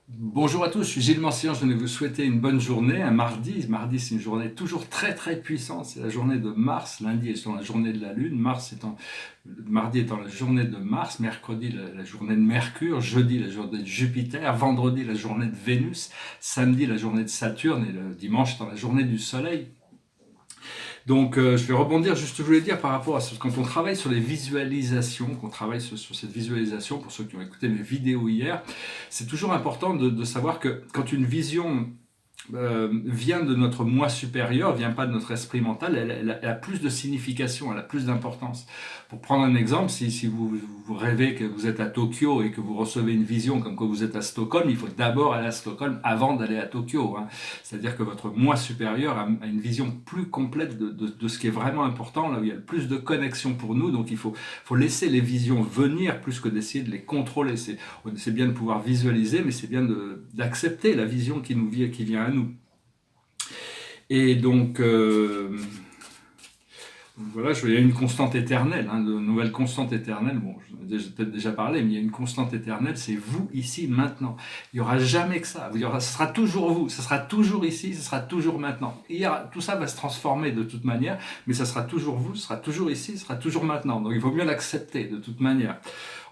Bonjour à tous, je suis Gilles Mancian, je venais vous souhaiter une bonne journée, un mardi. Mardi, c'est une journée toujours très très puissante, c'est la journée de Mars. Lundi étant la journée de la Lune, mardi étant la journée de Mars, mercredi la journée de Mercure, jeudi la journée de Jupiter, vendredi la journée de Vénus, samedi la journée de Saturne et le dimanche étant la journée du Soleil. Donc, je vais rebondir, juste je voulais dire par rapport à ce, quand on travaille sur les visualisations, qu'on travaille sur cette visualisation, pour ceux qui ont écouté mes vidéos hier, c'est toujours important de savoir que quand une vision vient de notre moi supérieur, vient pas de notre esprit mental, elle a plus de signification, elle a plus d'importance. Pour prendre un exemple, si vous rêvez que vous êtes à Tokyo et que vous recevez une vision comme que vous êtes à Stockholm, il faut d'abord aller à Stockholm avant d'aller à Tokyo. Hein. C'est-à-dire que votre moi supérieur a une vision plus complète de ce qui est vraiment important, là où il y a le plus de connexion pour nous. Donc il faut laisser les visions venir plus que d'essayer de les contrôler. C'est bien de pouvoir visualiser, mais c'est bien d'accepter la vision qui vient à nous. Et donc, voilà, il y a une constante éternelle, hein, de nouvelle constante éternelle. Bon, j'ai peut-être déjà parlé, mais il y a une constante éternelle, c'est vous ici maintenant. Il n'y aura jamais que ça. Ce sera toujours vous, ce sera toujours ici, ce sera toujours maintenant. Tout ça va se transformer de toute manière, mais ça sera toujours vous, ce sera toujours ici, ce sera toujours maintenant. Donc il faut mieux l'accepter de toute manière.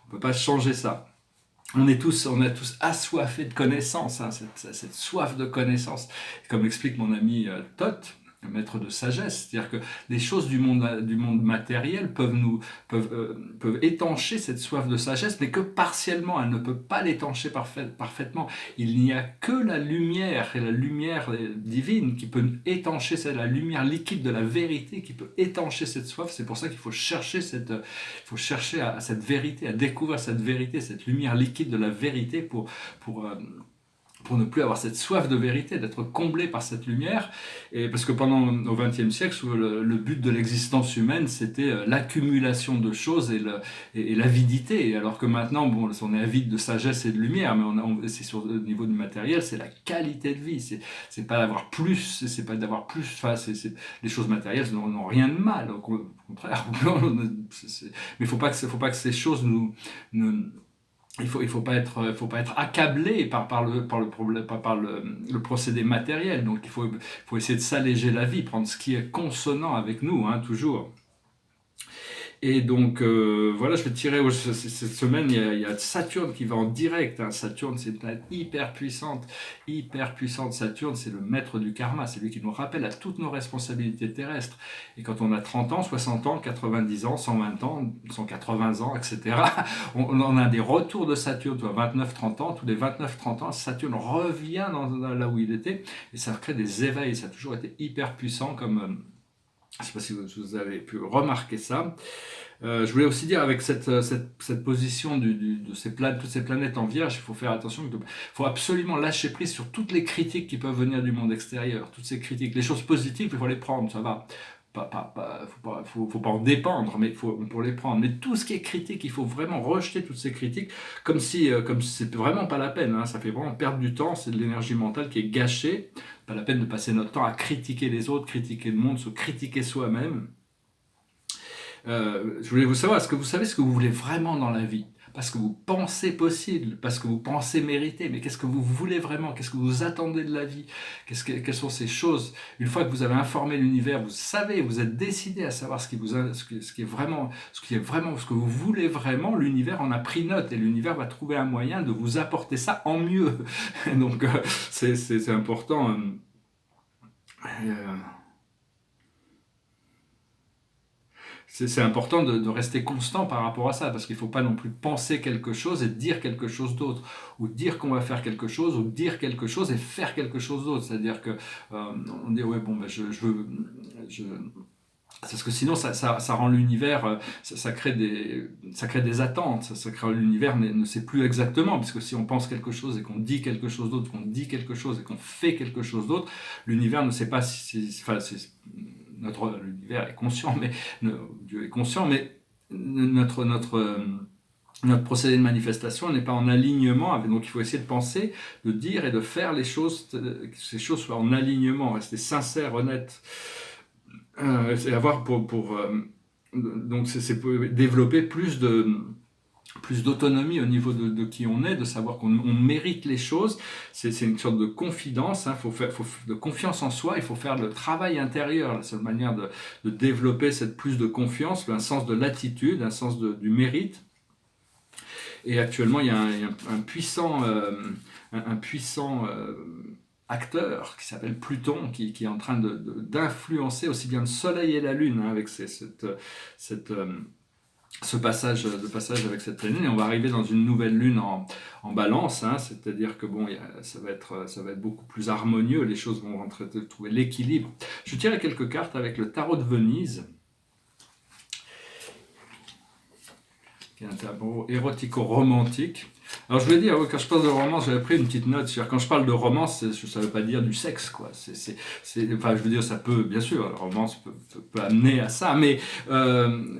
On ne peut pas changer ça. On est tous assoiffés de connaissances, hein, cette soif de connaissances. Comme explique mon ami Thoth, le maître de sagesse, c'est-à-dire que les choses du monde matériel peuvent étancher cette soif de sagesse, mais que partiellement, elle ne peut pas l'étancher parfaitement. Il n'y a que la lumière, et la lumière divine qui peut étancher, c'est la lumière liquide de la vérité qui peut étancher cette soif. C'est pour ça qu'il faut chercher à cette vérité, à découvrir cette vérité, cette lumière liquide de la vérité pour, euh, pour ne plus avoir cette soif de vérité, d'être comblé par cette lumière. Et parce que au XXe siècle, le but de l'existence humaine, c'était l'accumulation de choses et l'avidité. Et alors que maintenant, bon, on est avide de sagesse et de lumière, mais c'est sur le niveau du matériel, c'est la qualité de vie. C'est pas d'avoir plus, c'est pas d'avoir plus. Enfin, les choses matérielles n'ont rien de mal. Au contraire. Mais faut pas que ces choses nous faut pas être accablé le procédé matériel. Donc faut essayer de s'alléger la vie, prendre ce qui est consonant avec nous, hein, toujours. Et donc, voilà, je vais tirer cette semaine, il y a Saturne qui va en direct. Hein. Saturne, c'est une planète hyper puissante, hyper puissante. Saturne, c'est le maître du karma, c'est lui qui nous rappelle à toutes nos responsabilités terrestres. Et quand on a 30 ans, 60 ans, 90 ans, 120 ans, 180 ans, etc., on a des retours de Saturne, 29-30 ans, tous les 29-30 ans, Saturne revient là où il était, et ça crée des éveils. Ça a toujours été hyper puissant comme... je ne sais pas si vous avez pu remarquer ça. Je voulais aussi dire avec cette position toutes ces planètes en vierge, il faut faire attention, il faut absolument lâcher prise sur toutes les critiques qui peuvent venir du monde extérieur, toutes ces critiques. Les choses positives, il faut les prendre, ça va. Faut pas en dépendre, mais pour les prendre. Mais tout ce qui est critique, il faut vraiment rejeter toutes ces critiques, comme si c'était vraiment pas la peine. Hein. Ça fait vraiment perdre du temps, c'est de l'énergie mentale qui est gâchée. Pas la peine de passer notre temps à critiquer les autres, critiquer le monde, se critiquer soi-même. Je voulais vous savoir, est-ce que vous savez ce que vous voulez vraiment dans la vie? Parce que vous pensez possible, parce que vous pensez mériter, mais qu'est-ce que vous voulez vraiment? Qu'est-ce que vous attendez de la vie? Quelles sont ces choses? Une fois que vous avez informé l'univers, vous savez, vous êtes décidé à savoir ce qui est vraiment, ce que vous voulez vraiment, l'univers en a pris note et l'univers va trouver un moyen de vous apporter ça en mieux. Donc, c'est important. Euh, c'est important de rester constant par rapport à ça, parce qu'il ne faut pas non plus penser quelque chose et dire quelque chose d'autre, ou dire qu'on va faire quelque chose, ou dire quelque chose et faire quelque chose d'autre. C'est-à-dire que on dit ouais bon ben je parce que sinon ça rend l'univers, ça crée des attentes, ça crée l'univers ne sait plus exactement, puisque si on pense quelque chose et qu'on dit quelque chose d'autre, qu'on dit quelque chose et qu'on fait quelque chose d'autre, l'univers ne sait pas enfin, l'univers est conscient, mais Dieu est conscient, mais notre procédé de manifestation n'est pas en alignement avec, donc il faut essayer de penser, de dire et de faire les choses, que ces choses soient en alignement, rester sincère, honnête, et avoir donc c'est pour développer plus plus d'autonomie au niveau de qui on est, de savoir qu'on mérite les choses. C'est une sorte de confidence, hein, de confiance en soi. Il faut faire le travail intérieur. La seule manière de développer cette plus de confiance, un sens de l'attitude, un sens du mérite. Et actuellement, il y a un puissant, acteur qui s'appelle Pluton, qui est en train d'influencer aussi bien le Soleil et la Lune, hein, avec ce passage avec cette pleine lune. Et on va arriver dans une nouvelle lune en balance, hein, c'est-à-dire que bon, ça va être beaucoup plus harmonieux, les choses vont trouver l'équilibre. Je tirais quelques cartes avec le tarot de Venise, qui est un tarot érotico-romantique. Alors je voulais dire, quand je parle de romance, j'avais pris une petite note. C'est-à-dire, quand je parle de romance, ça ne veut pas dire du sexe, quoi. Enfin, je veux dire, ça peut, bien sûr, la romance peut amener à ça, mais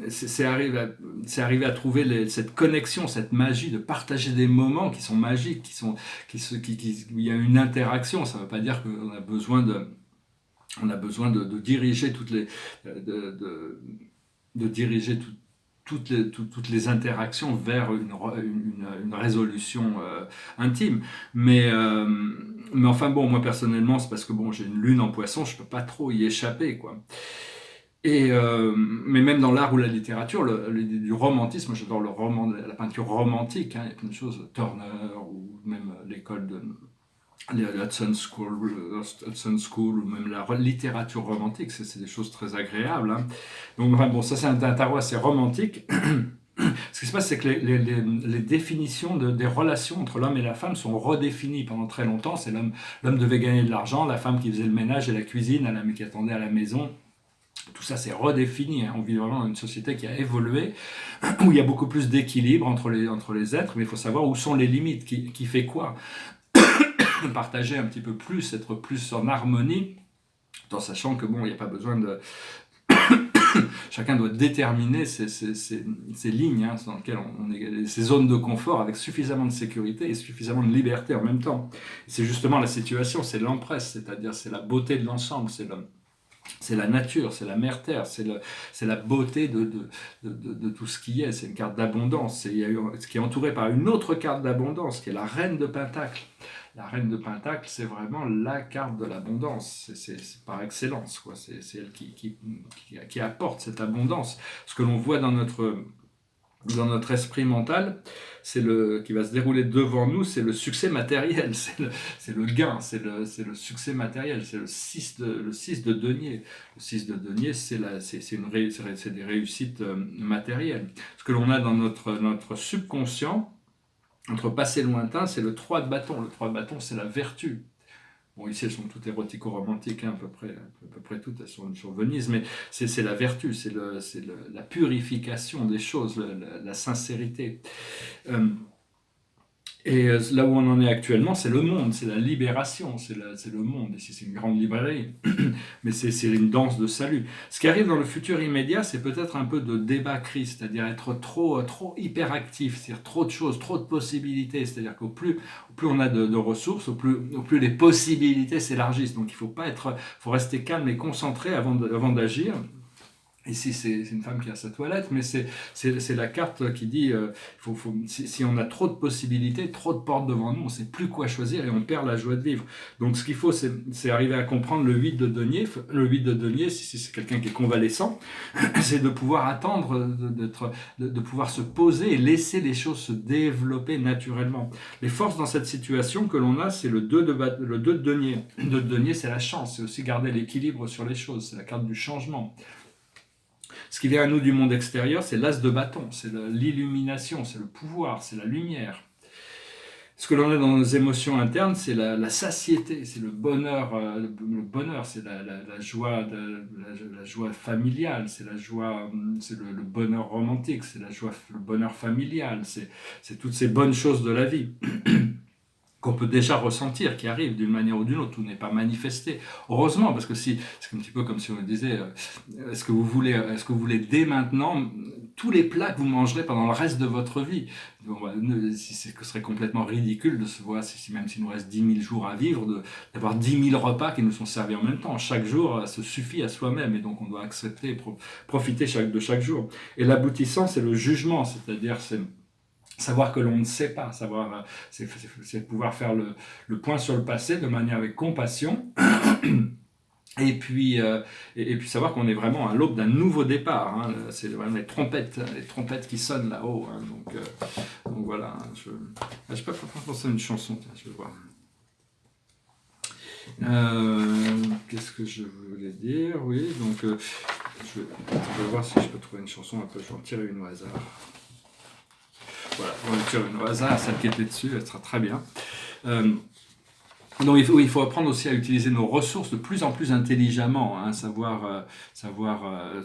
c'est arriver à trouver cette connexion, cette magie, de partager des moments qui sont magiques, où il y a une interaction. Ça ne veut pas dire qu'on a besoin de diriger de diriger toutes les interactions vers une résolution intime. Mais enfin bon, moi personnellement, c'est parce que bon, j'ai une lune en poisson, je peux pas trop y échapper, quoi. Mais même dans l'art ou la littérature, du romantisme, j'adore la peinture romantique, hein, il y a plein de choses, Turner ou même l'école de Hudson School ou même la littérature romantique, c'est des choses très agréables, hein. Donc bon, ça c'est un tarot assez romantique. Ce qui se passe, c'est que les définitions des relations entre l'homme et la femme sont redéfinies pendant très longtemps. C'est l'homme devait gagner de l'argent, la femme qui faisait le ménage et la cuisine, la qui attendait à la maison. Tout ça c'est redéfini, hein. On vit vraiment dans une société qui a évolué, où il y a beaucoup plus d'équilibre entre les êtres, mais il faut savoir où sont les limites, qui fait quoi. Partager un petit peu plus, être plus en harmonie, tout en sachant que bon, il n'y a pas besoin de... Chacun doit déterminer ces lignes, hein, dans lesquelles ces zones de confort avec suffisamment de sécurité et suffisamment de liberté en même temps. C'est justement la situation, c'est l'empresse, c'est-à-dire c'est la beauté de l'ensemble, c'est la nature, c'est la mère terre, c'est la beauté de tout ce qui est. C'est une carte d'abondance, ce qui est entouré par une autre carte d'abondance, qui est la reine de Pentacle. La reine de Pentacle, c'est vraiment la carte de l'abondance, c'est par excellence, quoi. C'est elle qui apporte cette abondance. Ce que l'on voit dans notre esprit mental, qui va se dérouler devant nous, c'est le succès matériel, c'est le gain, c'est le succès matériel, c'est le 6 de denier. Le 6 de denier, c'est des réussites matérielles. Ce que l'on a dans notre subconscient, notre passé lointain, c'est le 3 de bâton. Le 3 de bâton, c'est la vertu. Bon, ici, elles sont toutes érotico-romantiques, hein, à peu près toutes, elles sont sur Venise, mais c'est la vertu, c'est la purification des choses, la sincérité. Et là où on en est actuellement, c'est le monde, c'est la libération, c'est le monde. Ici, c'est une grande librairie, mais c'est une danse de salut. Ce qui arrive dans le futur immédiat, c'est peut-être un peu de débat-crise, c'est-à-dire être trop hyperactif, c'est-à-dire trop de choses, trop de possibilités. C'est-à-dire qu'au plus on a de ressources, au plus les possibilités s'élargissent. Donc il faut rester calme et concentré avant d'agir. Ici, c'est une femme qui a sa toilette, mais c'est la carte qui dit si on a trop de possibilités, trop de portes devant nous, on ne sait plus quoi choisir et on perd la joie de vivre. Donc, ce qu'il faut, c'est arriver à comprendre le 8 de denier. Le 8 de denier, si c'est quelqu'un qui est convalescent, c'est de pouvoir attendre, de pouvoir se poser et laisser les choses se développer naturellement. Les forces dans cette situation que l'on a, c'est le 2 de denier. Le 2 de denier, c'est la chance, c'est aussi garder l'équilibre sur les choses, c'est la carte du changement. Ce qui vient à nous du monde extérieur, c'est l'as de bâton, c'est l'illumination, c'est le pouvoir, c'est la lumière. Ce que l'on a dans nos émotions internes, c'est la satiété, c'est le bonheur. Le bonheur, c'est la joie, la joie familiale, c'est le bonheur romantique, c'est le bonheur familial, c'est toutes ces bonnes choses de la vie qu'on peut déjà ressentir, qui arrivent d'une manière ou d'une autre, tout n'est pas manifesté. Heureusement, parce que c'est un petit peu comme si on disait, est-ce que vous voulez dès maintenant tous les plats que vous mangerez pendant le reste de votre vie? Bon, ce serait complètement ridicule de se voir, même s'il nous reste 10 000 jours à vivre, d'avoir 10 000 repas qui nous sont servis en même temps. Chaque jour se suffit à soi-même, et donc on doit accepter, profiter de chaque jour. Et l'aboutissant, c'est le jugement, c'est-à-dire savoir que l'on ne sait pas, c'est pouvoir faire le point sur le passé de manière avec compassion. Et puis, et puis savoir qu'on est vraiment à l'aube d'un nouveau départ. Hein. C'est vraiment les trompettes qui sonnent là-haut. Hein. Donc voilà. Je sais pas pourquoi penser à une chanson. Tiens, je vais voir. Qu'est-ce que je voulais dire? Oui, donc je vais voir si je peux trouver une chanson. Un peu, je vais en tirer une au hasard. Voilà, on va en tirer une au hasard. Celle qui était dessus, elle sera très bien. Donc il faut apprendre aussi à utiliser nos ressources de plus en plus intelligemment, hein,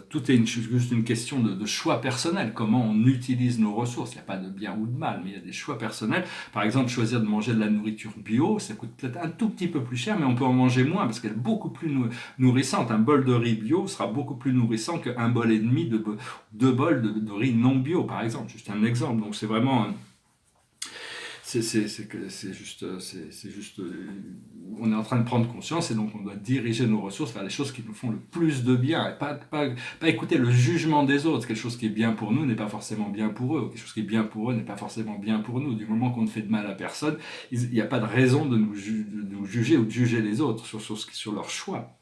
tout est juste une question de choix personnel, comment on utilise nos ressources. Il n'y a pas de bien ou de mal, mais il y a des choix personnels. Par exemple, choisir de manger de la nourriture bio, ça coûte peut-être un tout petit peu plus cher, mais on peut en manger moins parce qu'elle est beaucoup plus nourrissante. Un bol de riz bio sera beaucoup plus nourrissant qu'un bol et demi de deux bols de riz non bio, par exemple. Juste un exemple. Donc c'est vraiment... C'est juste, on est en train de prendre conscience et donc on doit diriger nos ressources vers les choses qui nous font le plus de bien et pas écouter le jugement des autres. Quelque chose qui est bien pour nous n'est pas forcément bien pour eux, ou quelque chose qui est bien pour eux n'est pas forcément bien pour nous. Du moment qu'on ne fait de mal à personne, il n'y a pas de raison de nous juger ou de juger les autres sur leur choix.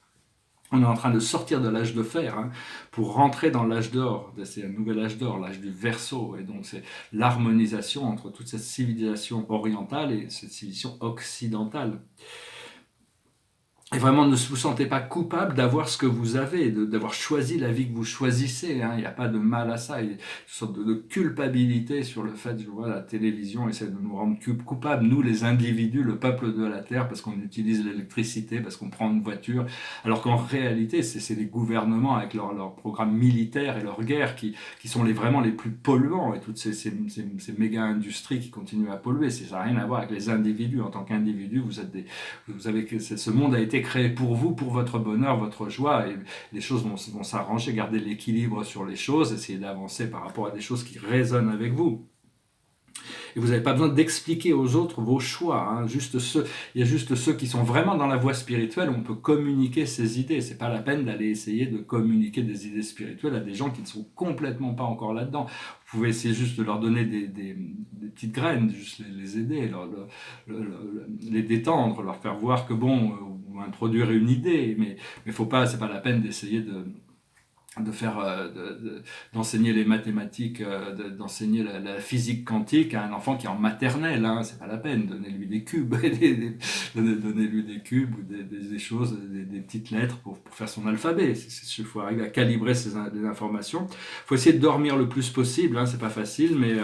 On est en train de sortir de l'âge de fer hein, pour rentrer dans l'âge d'or. C'est un nouvel âge d'or, l'âge du Verseau. Et donc c'est l'harmonisation entre toute cette civilisation orientale et cette civilisation occidentale. Et vraiment, ne vous sentez pas coupable d'avoir ce que vous avez, d'avoir choisi la vie que vous choisissez. Hein. Il n'y a pas de mal à ça. Il y a une sorte de culpabilité sur le fait, je vois, la télévision essaie de nous rendre coupables, nous les individus, le peuple de la Terre, parce qu'on utilise l'électricité, parce qu'on prend une voiture. Alors qu'en réalité, c'est les gouvernements avec leur programme militaire et leur guerre qui sont vraiment les plus polluants. Et toutes ces méga-industries qui continuent à polluer. Ça n'a rien à voir avec les individus. En tant qu'individu, ce monde a été créé pour vous, pour votre bonheur, votre joie, et les choses vont s'arranger, garder l'équilibre sur les choses, essayer d'avancer par rapport à des choses qui résonnent avec vous. Et vous n'avez pas besoin d'expliquer aux autres vos choix. Hein. Il y a juste ceux qui sont vraiment dans la voie spirituelle où on peut communiquer ces idées. C'est pas la peine d'aller essayer de communiquer des idées spirituelles à des gens qui ne sont complètement pas encore là-dedans. Vous pouvez essayer juste de leur donner des petites graines, juste les aider, les détendre, leur faire voir que bon, ou introduire une idée. Mais faut pas, c'est pas la peine d'essayer d'enseigner les mathématiques, d'enseigner la physique quantique à un enfant qui est en maternelle, hein, c'est pas la peine, donnez-lui des cubes, donnez-lui des cubes ou des choses, des petites lettres pour faire son alphabet. Il faut arriver à calibrer les informations. Il faut essayer de dormir le plus possible, hein, c'est pas facile, mais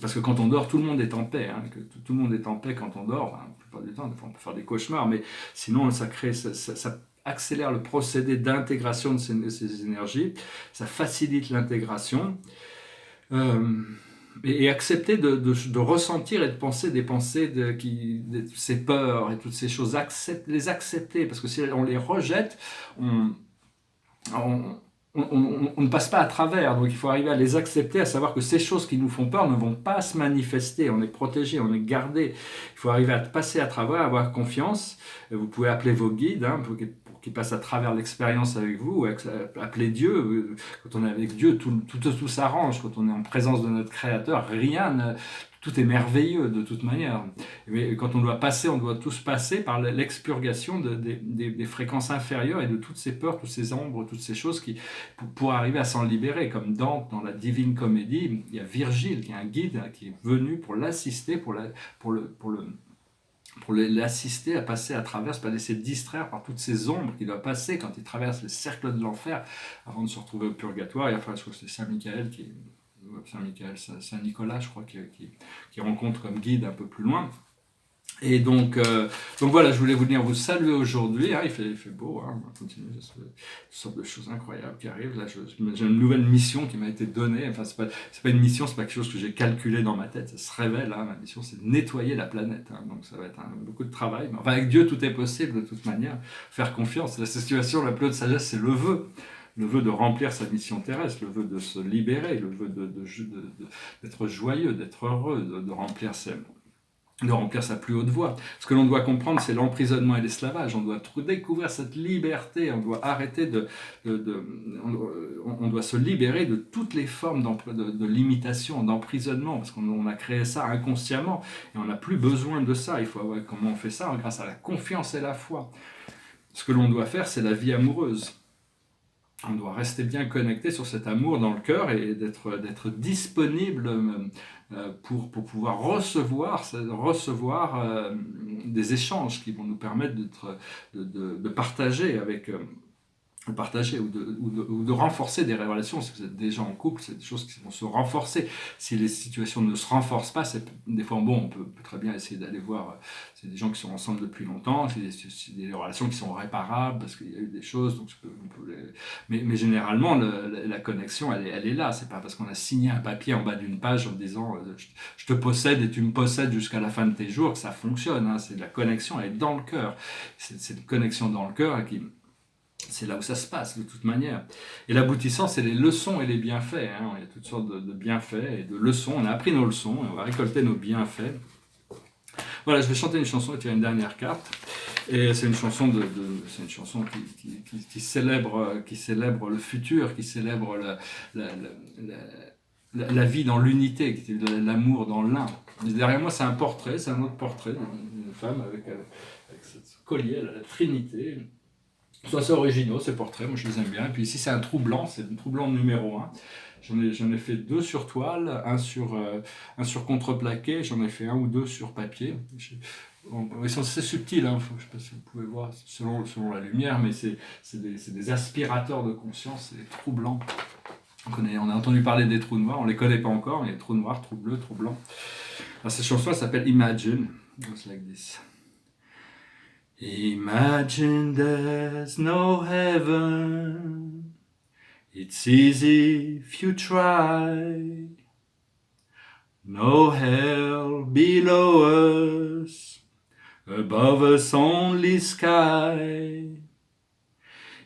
parce que quand on dort, tout le monde est en paix. Hein, tout le monde est en paix quand on dort. Enfin, la plupart du temps, des fois, on peut faire des cauchemars, mais sinon, ça accélère le procédé d'intégration de ces énergies, ça facilite l'intégration, et accepter de ressentir et de penser des pensées, ces peurs et toutes ces choses, les accepter, parce que si on les rejette, on ne passe pas à travers, donc il faut arriver à les accepter, à savoir que ces choses qui nous font peur ne vont pas se manifester, on est protégé, on est gardé, il faut arriver à passer à travers, avoir confiance. Vous pouvez appeler vos guides hein, pour qu'ils passent à travers l'expérience avec vous, appeler Dieu. Quand on est avec Dieu, tout s'arrange, quand on est en présence de notre Créateur, tout est merveilleux de toute manière. Mais quand on doit tous passer par l'expurgation des fréquences inférieures et de toutes ces peurs, toutes ces ombres, toutes ces choses pour arriver à s'en libérer. Comme Dante, dans la Divine Comédie, il y a Virgile, qui est un guide, qui est venu pour l'assister, pour l'assister à passer à travers, pas laisser distraire par toutes ces ombres qu'il doit passer quand il traverse les cercles de l'enfer avant de se retrouver au purgatoire. Et enfin, je crois que c'est Saint-Michel Saint-Nicolas, je crois, qui rencontre comme guide un peu plus loin. Et donc voilà, je voulais venir vous saluer aujourd'hui. Ah, il fait beau, hein, on va continuer. C'est une sorte de choses incroyables qui arrivent. Là, j'ai une nouvelle mission qui m'a été donnée. Enfin, c'est pas une mission, c'est pas quelque chose que j'ai calculé dans ma tête. Ça se révèle. Hein, ma mission, c'est de nettoyer la planète. Hein, donc ça va être beaucoup de travail. Mais enfin, avec Dieu, tout est possible de toute manière. Faire confiance. La situation la plus haute sagesse, c'est le vœu. Le vœu de remplir sa mission terrestre, le vœu de se libérer, le vœu d'être joyeux, d'être heureux, de remplir de remplir sa plus haute voie. Ce que l'on doit comprendre, c'est l'emprisonnement et l'esclavage. On doit découvrir cette liberté, on doit arrêter on doit se libérer de toutes les formes de limitation, d'emprisonnement, parce qu'on a créé ça inconsciemment, et on n'a plus besoin de ça. Il faut avoir, comment on fait ça? Grâce à la confiance et la foi. Ce que l'on doit faire, c'est la vie amoureuse. On doit rester bien connecté sur cet amour dans le cœur et d'être disponible pour pouvoir recevoir des échanges qui vont nous permettre de partager ou de renforcer des relations. Si vous êtes déjà en couple, c'est des choses qui vont se renforcer. Si les situations ne se renforcent pas, des fois, on peut très bien essayer d'aller voir, c'est des gens qui sont ensemble depuis longtemps, c'est des relations qui sont réparables, parce qu'il y a eu des choses, donc mais généralement, la connexion, elle est là. C'est pas parce qu'on a signé un papier en bas d'une page en disant je te possède et tu me possèdes jusqu'à la fin de tes jours que ça fonctionne. Hein. C'est la connexion, elle est dans le cœur. C'est une connexion dans le cœur c'est là où ça se passe, de toute manière. Et l'aboutissant, c'est les leçons et les bienfaits. Hein. Il y a toutes sortes de bienfaits et de leçons. On a appris nos leçons et on va récolter nos bienfaits. Voilà, je vais chanter une chanson et tirer une dernière carte. Et c'est une chanson, c'est une chanson qui célèbre le futur, qui célèbre la vie dans l'unité, l'amour dans l'un. Derrière moi, c'est un portrait, c'est un autre portrait d'une femme avec ce collier, la Trinité. Soit c'est originaux, ces portraits, moi je les aime bien. Et puis ici c'est un trou blanc, c'est un trou blanc numéro 1. J'en ai fait 2 sur toile, un sur contreplaqué, j'en ai fait 1 ou 2 sur papier. Ils sont assez subtils, hein. Je ne sais pas si vous pouvez voir selon la lumière, mais c'est des aspirateurs de conscience, c'est des trous blancs. On a entendu parler des trous noirs, on ne les connaît pas encore, mais les trous noirs, trous bleus, trous blancs. Alors, cette chanson s'appelle Imagine, goes like this. Imagine there's no heaven, it's easy if you try. No hell below us, above us only sky.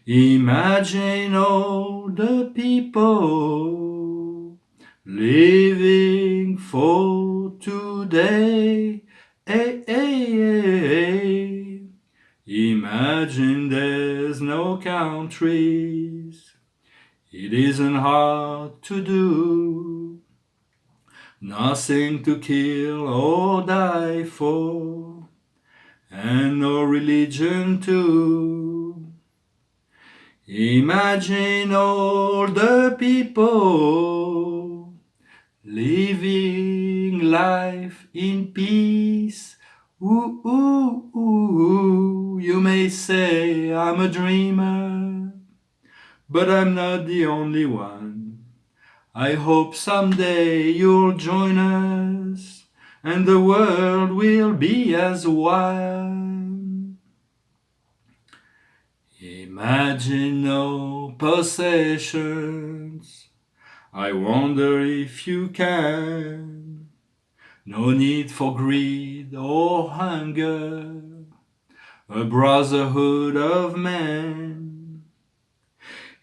Imagine all the people living for today. Hey, hey, hey, hey. Imagine there's no countries, it isn't hard to do, nothing to kill or die for, and no religion too. Imagine all the people living life in peace. Ooh, ooh, ooh, you may say I'm a dreamer, but I'm not the only one. I hope someday you'll join us, and the world will be as one. Imagine no possessions, I wonder if you can. No need for greed or hunger, a brotherhood of men.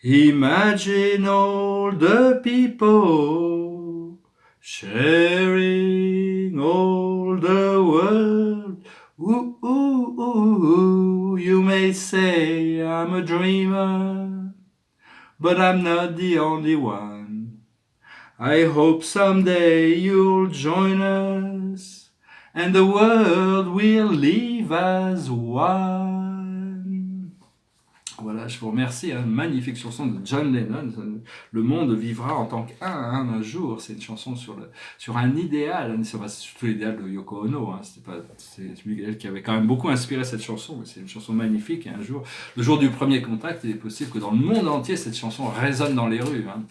Imagine all the people sharing all the world. Ooh, ooh, ooh, you may say I'm a dreamer, but I'm not the only one. I hope someday you'll join us, and the world will live as one. Voilà, je vous remercie. Une magnifique chanson de John Lennon. Le monde vivra en tant qu'un jour. C'est une chanson sur un idéal, surtout l'idéal de Yoko Ono. Hein. C'est elle qui avait quand même beaucoup inspiré cette chanson. Mais c'est une chanson magnifique. Et un jour, le jour du premier contact, il est possible que dans le monde entier, cette chanson résonne dans les rues. Hein.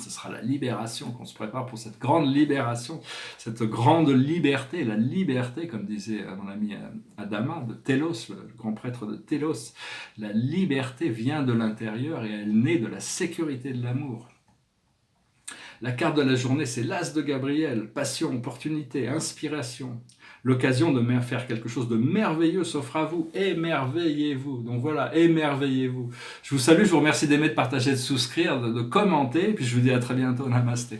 Ce sera la libération, qu'on se prépare pour cette grande libération, cette grande liberté, la liberté, comme disait mon ami Adama de Télos, le grand prêtre de Télos. La liberté vient de l'intérieur et elle naît de la sécurité de l'amour. La carte de la journée, c'est l'As de Gabriel, passion, opportunité, inspiration. L'occasion de faire quelque chose de merveilleux s'offre à vous. Émerveillez-vous. Donc voilà, émerveillez-vous. Je vous salue, je vous remercie d'aimer, de partager, de souscrire, de commenter. Et puis je vous dis à très bientôt. Namasté.